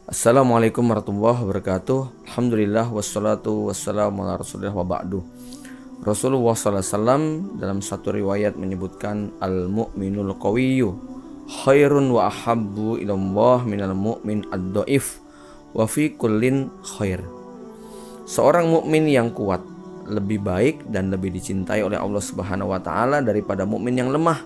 Assalamualaikum warahmatullahi wabarakatuh. Alhamdulillah wassalatu wassalamu ala rasulillah wa ba'du. Rasulullah SAW dalam satu riwayat menyebutkan al-mu'minul qawiyyu khairun wa ahabbu ilallah minal mu'min ad-dhaif wa fi kullin khair. Seorang mukmin yang kuat lebih baik dan lebih dicintai oleh Allah Subhanahu wa taala daripada mukmin yang lemah,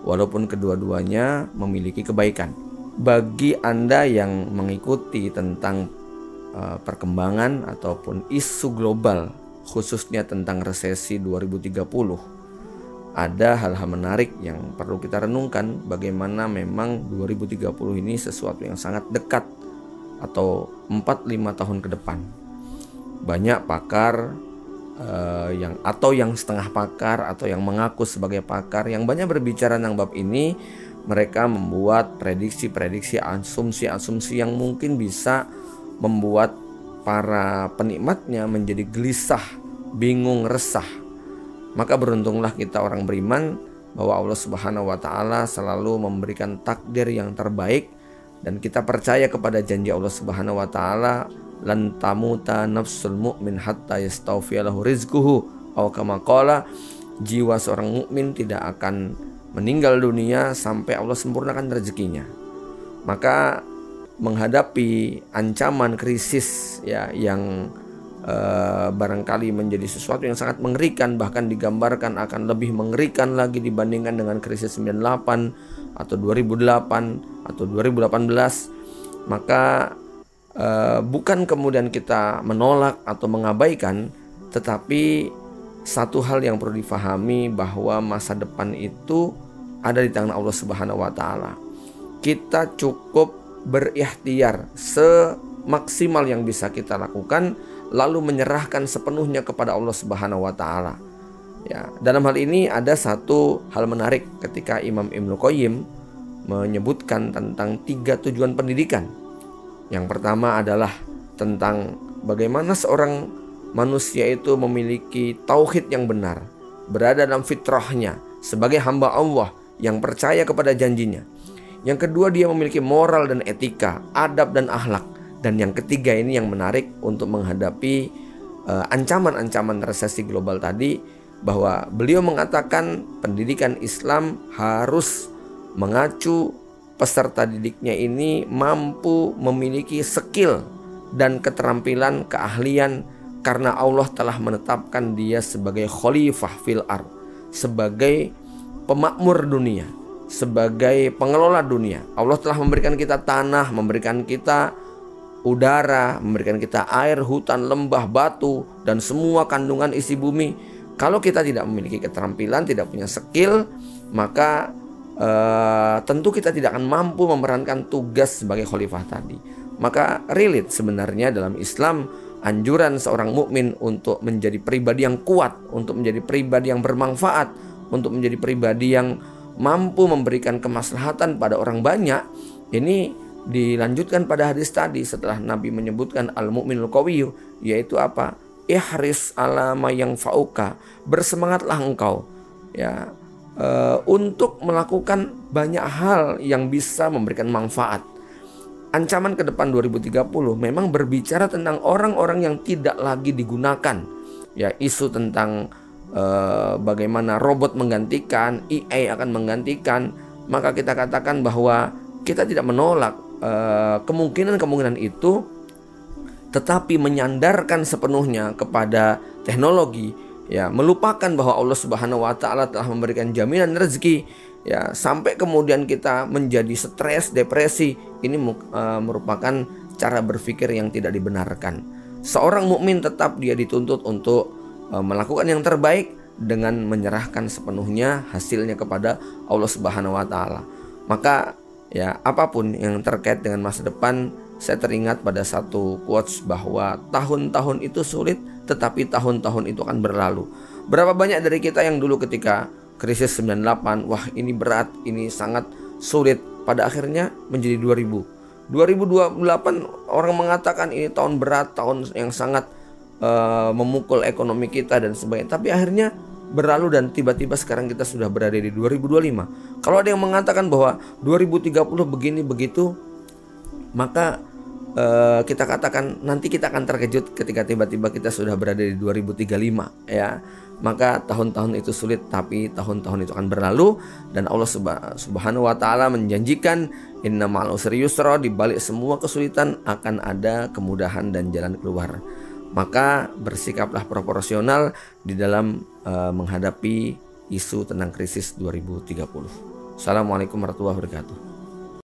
walaupun kedua-duanya memiliki kebaikan. Bagi Anda yang mengikuti tentang perkembangan ataupun isu global, khususnya tentang resesi 2030, ada hal-hal menarik yang perlu kita renungkan, bagaimana memang 2030 ini sesuatu yang sangat dekat atau 4-5 tahun ke depan. Banyak pakar yang setengah pakar atau yang mengaku sebagai pakar yang banyak berbicara tentang bab ini. Mereka membuat prediksi-prediksi, asumsi-asumsi yang mungkin bisa membuat para penikmatnya menjadi gelisah, bingung, resah. Maka beruntunglah kita orang beriman bahwa Allah Subhanahu wa taala selalu memberikan takdir yang terbaik, dan kita percaya kepada janji Allah Subhanahu wa taala, lan tamuta nafsul mu'min hatta yastawfiyalahu rizquhu aw kama qala, jiwa seorang mukmin tidak akan meninggal dunia sampai Allah sempurnakan rezekinya. Maka menghadapi ancaman krisis yang barangkali menjadi sesuatu yang sangat mengerikan, bahkan digambarkan akan lebih mengerikan lagi dibandingkan dengan krisis 98 atau 2008 atau 2018, maka bukan kemudian kita menolak atau mengabaikan, tetapi satu hal yang perlu difahami bahwa masa depan itu ada di tangan Allah Subhanahu wa taala. Kita cukup berikhtiar semaksimal yang bisa kita lakukan, lalu menyerahkan sepenuhnya kepada Allah Subhanahu wa taala. Ya, dalam hal ini ada satu hal menarik ketika Imam Ibnu Qayyim menyebutkan tentang 3 tujuan pendidikan. Yang pertama adalah tentang bagaimana seorang manusia itu memiliki tauhid yang benar, berada dalam fitrahnya sebagai hamba Allah yang percaya kepada janjinya. Yang kedua, dia memiliki moral dan etika, adab dan akhlak. Dan yang ketiga ini yang menarik untuk menghadapi ancaman-ancaman resesi global tadi, bahwa beliau mengatakan pendidikan Islam harus mengacu peserta didiknya ini mampu memiliki skill dan keterampilan, keahlian, karena Allah telah menetapkan dia sebagai khalifah fil ard, sebagai pemakmur dunia, sebagai pengelola dunia. Allah telah memberikan kita tanah, memberikan kita udara, memberikan kita air, hutan, lembah, batu, dan semua kandungan isi bumi. Kalau kita tidak memiliki keterampilan, tidak punya skill, maka tentu kita tidak akan mampu memerankan tugas sebagai khalifah tadi. Maka relate sebenarnya dalam Islam anjuran seorang mukmin untuk menjadi pribadi yang kuat, untuk menjadi pribadi yang bermanfaat, untuk menjadi pribadi yang mampu memberikan kemaslahatan pada orang banyak. Ini dilanjutkan pada hadis tadi setelah Nabi menyebutkan al-mu'minul qawiyyu, yaitu apa? Ihris ala ma yanfa'uka, bersemangatlah engkau ya untuk melakukan banyak hal yang bisa memberikan manfaat. Ancaman ke depan 2030 memang berbicara tentang orang-orang yang tidak lagi digunakan. Ya, isu tentang bagaimana robot menggantikan, AI akan menggantikan. Maka kita katakan bahwa kita tidak menolak kemungkinan-kemungkinan itu, tetapi menyandarkan sepenuhnya kepada teknologi, ya, melupakan bahwa Allah Subhanahu wa taala telah memberikan jaminan rezeki. Ya, sampai kemudian kita menjadi stres, depresi, ini merupakan cara berpikir yang tidak dibenarkan. Seorang mukmin tetap dia dituntut untuk melakukan yang terbaik dengan menyerahkan sepenuhnya hasilnya kepada Allah Subhanahu wa taala. Maka ya, apapun yang terkait dengan masa depan, saya teringat pada satu quotes bahwa tahun-tahun itu sulit, tetapi tahun-tahun itu akan berlalu. Berapa banyak dari kita yang dulu ketika krisis 98, wah ini berat, ini sangat sulit, pada akhirnya menjadi 2028 orang mengatakan ini tahun berat, tahun yang sangat memukul ekonomi kita dan sebagainya. Tapi akhirnya berlalu dan tiba-tiba sekarang kita sudah berada di 2025. Kalau ada yang mengatakan bahwa 2030 begini begitu, maka kita katakan nanti kita akan terkejut ketika tiba-tiba kita sudah berada di 2035 ya. Maka tahun-tahun itu sulit, tapi tahun-tahun itu akan berlalu dan Allah Subhanahu wa taala menjanjikan inna ma'al usri yusra, di balik semua kesulitan akan ada kemudahan dan jalan keluar. Maka bersikaplah proporsional di dalam menghadapi isu tentang krisis 2030. Assalamualaikum warahmatullahi wabarakatuh.